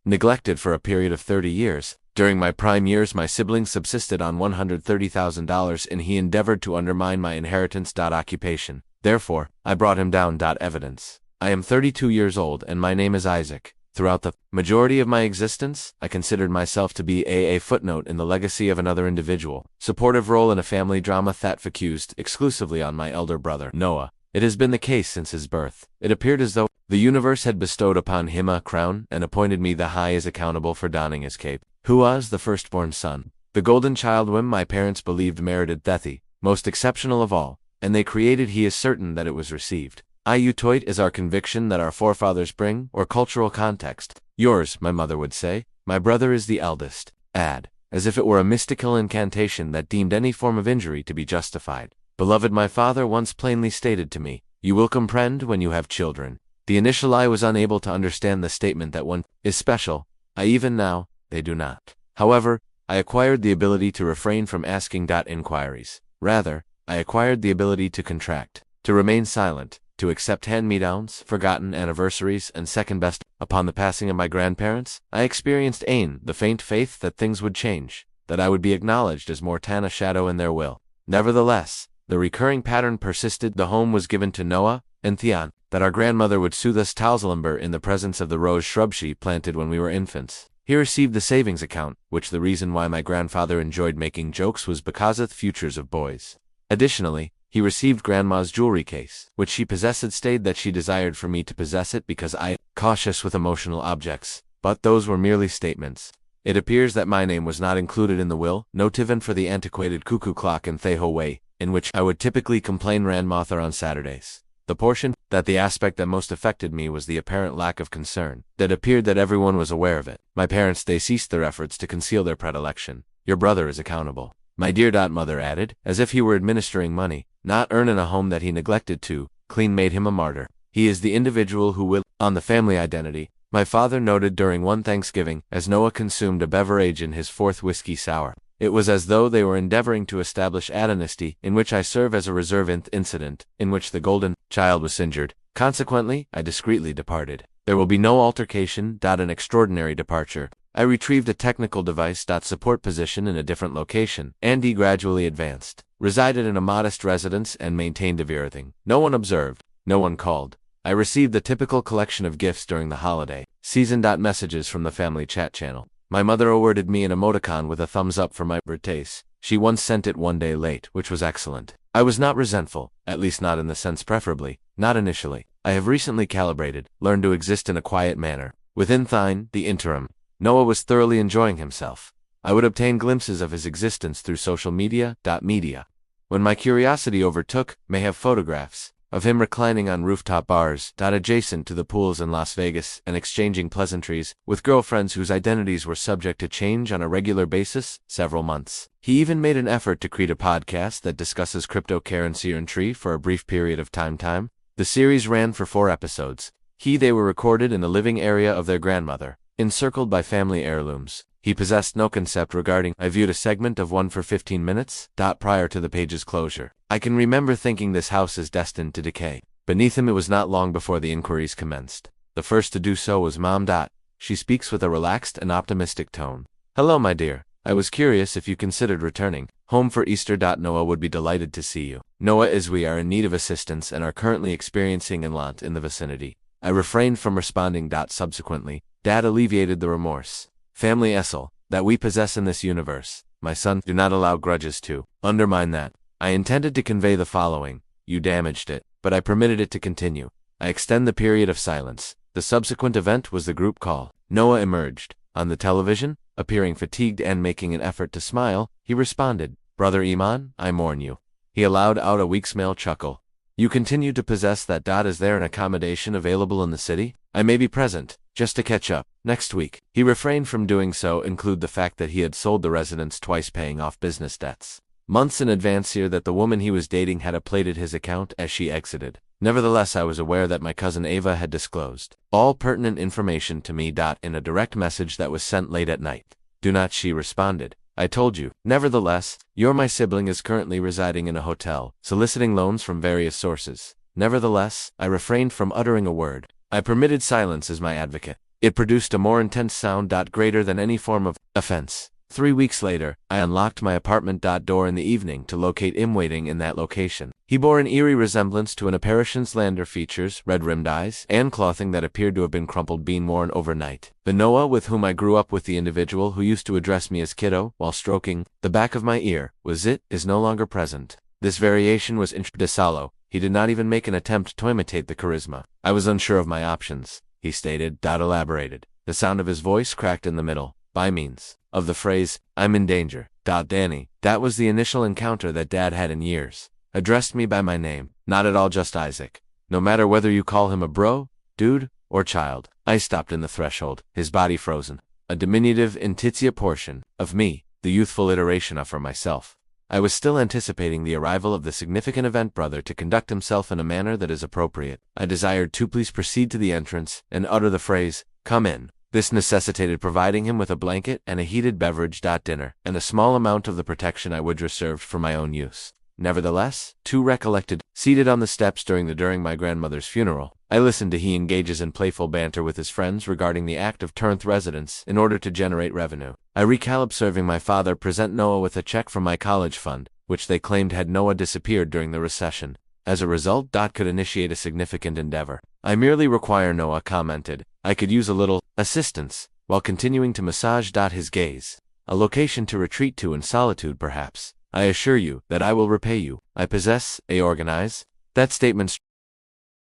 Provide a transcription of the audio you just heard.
neglected for a period of 30 years. During my prime years, my siblings subsisted on $130,000 and he endeavored to undermine my inheritance. Occupation. Therefore, I brought him down. Evidence. I am 32 years old and my name is Isaac. Throughout the majority of my existence, I considered myself to be a footnote in the legacy of another individual, supportive role in a family drama that focused exclusively on my elder brother, Noah. It has been the case since his birth. It appeared as though the universe had bestowed upon him a crown and appointed me the high as accountable for donning his cape. Who was the firstborn son, the golden child whom my parents believed merited Thethi, most exceptional of all, and they created. He is certain that it was received. Toit is our conviction that our forefathers bring, or cultural context. Yours, my mother would say. My brother is the eldest. Add, as if it were a mystical incantation that deemed any form of injury to be justified. Beloved, my father once plainly stated to me, you will comprehend when you have children. The initial I was unable to understand the statement that one is special. Even now, they do not. However, I acquired the ability to refrain from asking inquiries. Rather, I acquired the ability to contract, to remain silent, to accept hand-me-downs, forgotten anniversaries, and second best. Upon the passing of my grandparents, I experienced the faint faith that things would change, that I would be acknowledged as Mortana shadow in their will. Nevertheless, the recurring pattern persisted. The home was given to Noah and Theon, that our grandmother would soothe us Talsalimber in the presence of the rose shrub she planted when we were infants. He received the savings account, which the reason why my grandfather enjoyed making jokes was because of the futures of boys. Additionally, he received Grandma's jewelry case, which she possessed. Stayed that she desired for me to possess it because I cautious with emotional objects, but those were merely statements. It appears that my name was not included in the will, not even for the antiquated cuckoo clock in Theho Way, in which I would typically complain Ranmother on Saturdays. The portion that the aspect that most affected me was the apparent lack of concern. That appeared that everyone was aware of it. My parents, they ceased their efforts to conceal their predilection. Your brother is accountable. My dear mother added, as if he were administering money, not earn in a home that he neglected to clean made him a martyr. He is the individual who will, on the family identity. My father noted during one Thanksgiving, as Noah consumed a beverage in his fourth whiskey sour. It was as though they were endeavoring to establish a dynasty, in which I serve as a reserve incident, in which the golden child was injured. Consequently, I discreetly departed. There will be no altercation. An extraordinary departure. I retrieved a technical device. Support position in a different location. Andy gradually advanced, resided in a modest residence, and maintained everything. No one observed. No one called. I received the typical collection of gifts during the holiday season. Messages from the family chat channel. My mother awarded me an emoticon with a thumbs up for my birthdays. She once sent it one day late, which was excellent. I was not resentful, at least not in the sense preferably, not initially. I have recently calibrated, learned to exist in a quiet manner. Within the interim, Noah was thoroughly enjoying himself. I would obtain glimpses of his existence through social media. When my curiosity overtook, may have photographs of him reclining on rooftop bars, adjacent to the pools in Las Vegas, and exchanging pleasantries with girlfriends whose identities were subject to change on a regular basis, several months. He even made an effort to create a podcast that discusses cryptocurrency for a brief period of time. The series ran for 4 episodes. They were recorded in the living area of their grandmother, encircled by family heirlooms. He possessed no concept regarding. I viewed a segment of one for 15 minutes. Prior to the page's closure. I can remember thinking this house is destined to decay. Beneath him, it was not long before the inquiries commenced. The first to do so was Mom. She speaks with a relaxed and optimistic tone. Hello, my dear. I was curious if you considered returning home for Easter. Noah would be delighted to see you. Noah, as we are in need of assistance and are currently experiencing a lot in the vicinity. I refrained from responding. Subsequently, Dad alleviated the remorse. Family Essel that we possess in this universe. My son, do not allow grudges to undermine that. I intended to convey the following. You damaged it, but I permitted it to continue. I extend the period of silence. The subsequent event was the group call. Noah emerged. On the television, appearing fatigued and making an effort to smile, he responded, Brother Iman, I mourn you. He allowed out a weak male chuckle. You continue to possess that. Is there an accommodation available in the city? I may be present, just to catch up. Next week. He refrained from doing so, include the fact that he had sold the residence twice, paying off business debts. Months in advance here that the woman he was dating had updated his account as she exited. Nevertheless, I was aware that my cousin Ava had disclosed all pertinent information to me. In a direct message that was sent late at night. Do not, she responded. I told you. Nevertheless, my sibling is currently residing in a hotel, soliciting loans from various sources. Nevertheless, I refrained from uttering a word. I permitted silence as my advocate. It produced a more intense sound. Greater than any form of offense. 3 weeks later, I unlocked my apartment door in the evening to locate him waiting in that location. He bore an eerie resemblance to an apparition. Slender features, red-rimmed eyes, and clothing that appeared to have been crumpled being worn overnight. The Noah with whom I grew up, with the individual who used to address me as kiddo while stroking the back of my ear, is no longer present. This variation was introduced. He did not even make an attempt to imitate the charisma. I was unsure of my options, he stated. Elaborated. The sound of his voice cracked in the middle, by means of the phrase, "I'm in danger." Danny, that was the initial encounter that Dad had in years. Addressed me by my name, not at all just Isaac. No matter whether you call him a bro, dude, or child. I stopped in the threshold, his body frozen. A diminutive Intizia portion of me, the youthful iteration of myself. I was still anticipating the arrival of the significant event brother to conduct himself in a manner that is appropriate. I desired to please proceed to the entrance and utter the phrase, "Come in." This necessitated providing him with a blanket and a heated beverage. Dinner, and a small amount of the protection I would reserved for my own use. Nevertheless, too recollected, seated on the steps during my grandmother's funeral, I listened to he engages in playful banter with his friends regarding the act of Turnth residence in order to generate revenue. I recall observing my father present Noah with a check from my college fund, which they claimed had Noah disappeared during the recession. As a result, could initiate a significant endeavor. I merely require, Noah commented. I could use a little assistance, while continuing to massage his gaze. A location to retreat to in solitude, perhaps. I assure you that I will repay you. I possess organize. That statement